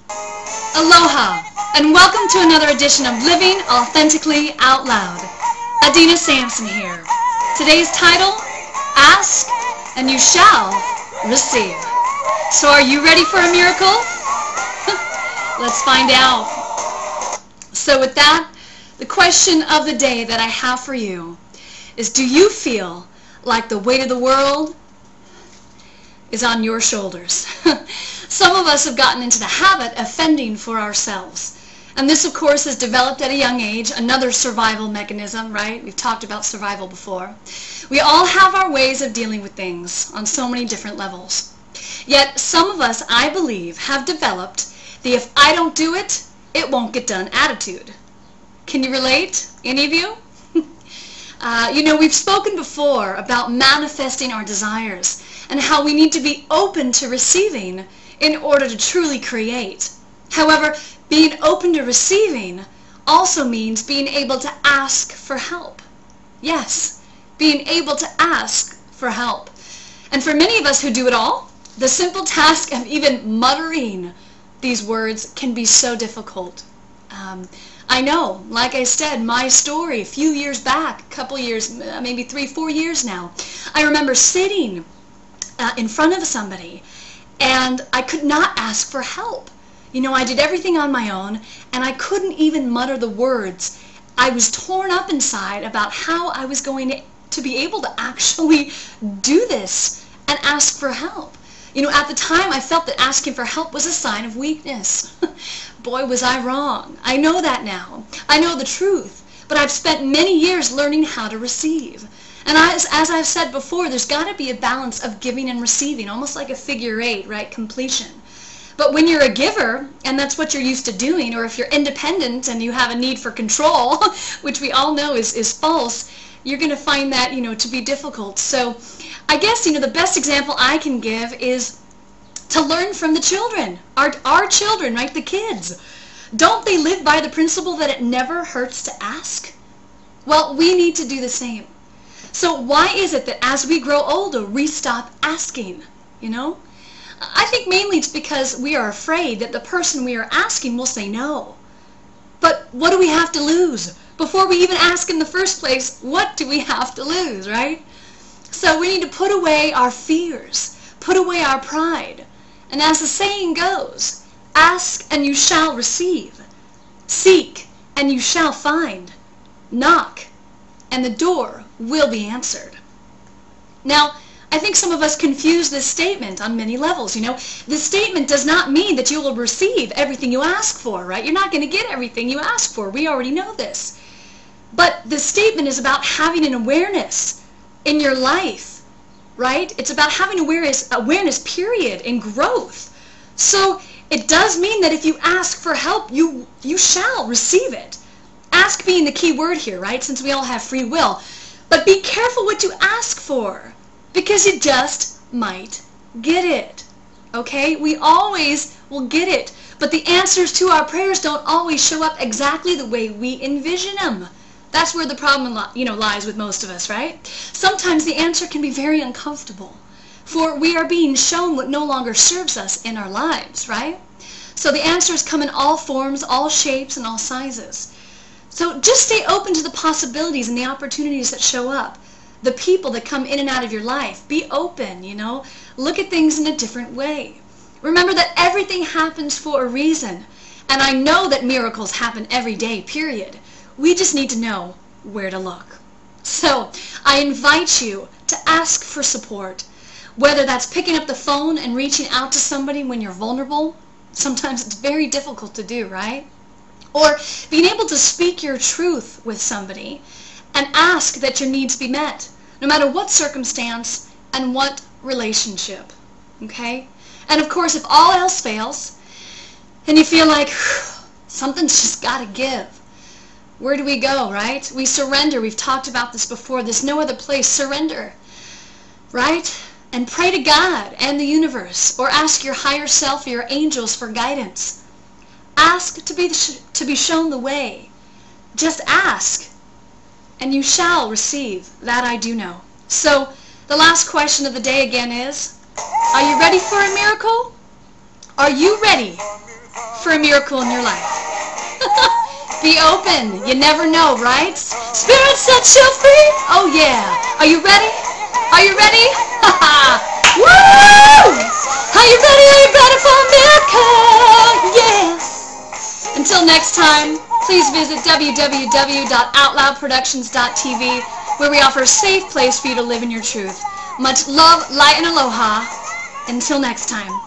Aloha, and welcome to another edition of Living Authentically Out Loud. Adena Sampson here. Today's title, Ask and You Shall Receive. So are you ready for a miracle? Let's find out. So with that, the question of the day that I have for you is, do you feel like the weight of the world is on your shoulders? Some of us have gotten into the habit of fending for ourselves. And this, of course, is developed at a young age, another survival mechanism, right? We've talked about survival before. We all have our ways of dealing with things on so many different levels. Yet some of us, I believe, have developed the if I don't do it, it won't get done attitude. Can you relate? Any of you? We've spoken before about manifesting our desires and how we need to be open to receiving in order to truly create. However, being open to receiving also means being able to ask for help. Yes, being able to ask for help. And for many of us who do it all, the simple task of even muttering these words can be so difficult. I know, like I said, my story a few years back, a couple years, maybe 3-4 years now, I remember sitting in front of somebody and I could not ask for help. I did everything on my own and I couldn't even mutter the words. I was torn up inside about how I was going to be able to actually do this and ask for help. At the time I felt that asking for help was a sign of weakness. Boy, was I wrong. I know that now. I know the truth. But I've spent many years learning how to receive. And as I've said before, there's got to be a balance of giving and receiving, almost like a figure eight, right? Completion. But when you're a giver, and that's what you're used to doing, or if you're independent and you have a need for control, which we all know is false, you're going to find that, to be difficult. So I guess, the best example I can give is to learn from the children, our children, right, the kids. Don't they live by the principle that it never hurts to ask? Well, we need to do the same. So why is it that as we grow older, we stop asking, I think mainly it's because we are afraid that the person we are asking will say no. But what do we have to lose? Before we even ask in the first place, what do we have to lose, right? So we need to put away our fears, put away our pride. And as the saying goes, ask and you shall receive. Seek and you shall find. Knock and the door will be answered. Now, I think some of us confuse this statement on many levels. This statement does not mean that you will receive everything you ask for, right? You're not going to get everything you ask for. We already know this. But the statement is about having an awareness in your life. Right? It's about having awareness, period, and growth. So it does mean that if you ask for help, you shall receive it. Ask being the key word here, right? Since we all have free will. But be careful what you ask for, because you just might get it. Okay? We always will get it. But the answers to our prayers don't always show up exactly the way we envision them. That's where the problem, lies with most of us, right? Sometimes the answer can be very uncomfortable, for we are being shown what no longer serves us in our lives, right? So the answers come in all forms, all shapes, and all sizes. So just stay open to the possibilities and the opportunities that show up, the people that come in and out of your life. Be open, Look at things in a different way. Remember that everything happens for a reason, and I know that miracles happen every day, period. We just need to know where to look. So I invite you to ask for support, whether that's picking up the phone and reaching out to somebody when you're vulnerable. Sometimes it's very difficult to do, right? Or being able to speak your truth with somebody and ask that your needs be met, no matter what circumstance and what relationship. Okay? And of course, if all else fails and you feel like something's just got to give, where do we go, right? We surrender. We've talked about this before. There's no other place. Surrender, right? And pray to God and the universe, or ask your higher self or your angels for guidance. Ask to be shown the way. Just ask, and you shall receive. That I do know. So the last question of the day again is, are you ready for a miracle? Are you ready for a miracle in your life. Be open. You never know, right? Spirit set you free. Oh, yeah. Are you ready? Are you ready? Woo! Are you ready? Are you ready for a miracle? Yeah. Until next time, please visit www.outloudproductions.tv, where we offer a safe place for you to live in your truth. Much love, light, and aloha. Until next time.